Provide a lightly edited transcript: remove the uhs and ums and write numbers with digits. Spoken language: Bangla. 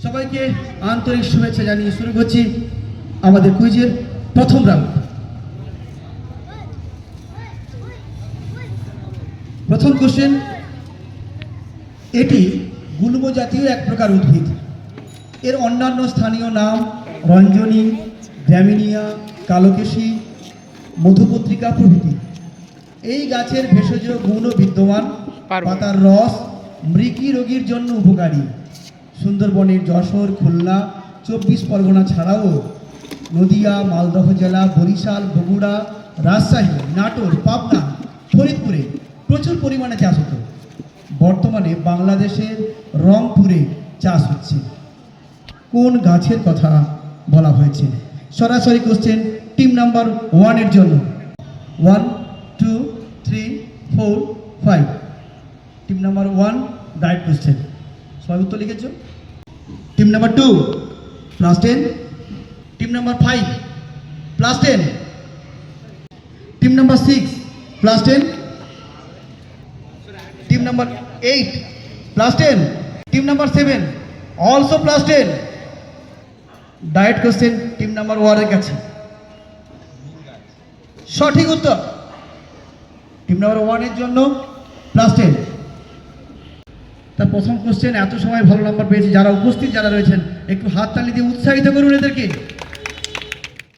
সবাইকে আন্তরিক শুভেচ্ছা জানিয়ে শুরু করছি আমাদের কুইজের প্রথম রাউন্ড। প্রথম কোশ্চেন, এটি গুল্ম জাতীয় এক প্রকার উদ্ভিদ। এর অন্যান্য স্থানীয় নাম রঞ্জনী, গ্র্যামিনিয়া, কালোকেশী, মধুপত্রিকা প্রভৃতি। এই গাছের ভেষজ গুণ বিদ্যমান। পাতার রস মৃগী রোগীর জন্য উপকারী। সুন্দরবনের যশোর, খুলনা, 24 পরগনা ছাড়াও নদিয়া, মালদহ জেলা, বরিশাল, বগুড়া, রাজশাহী, নাটোর, পাবনা, ফরিদপুরে প্রচুর পরিমাণে চাষ হতো। বর্তমানে বাংলাদেশের রংপুরে চাষ হচ্ছে। কোন গাছের কথা বলা হয়েছে? সরাসরি কোশ্চেন টিম নাম্বার 1 এর জন্য। 1 2 3 4 5। Team number 1 right question. সবাই উত্তর লিখেছ? Team number 2 +10, team number 5 +10, team number 6 +10, team number 8 +10, team number 7 also +10। Direct question team number 1 এর কাছে। সঠিক উত্তর টিম নাম্বার 1 এর জন্য +10। তার প্রথম কোশ্চেন এত সময় ভালো নাম্বার পেয়েছে। যারা উপস্থিত যারা রয়েছেন একটু হাততালি দিয়ে উৎসাহিত করুন এদেরকে।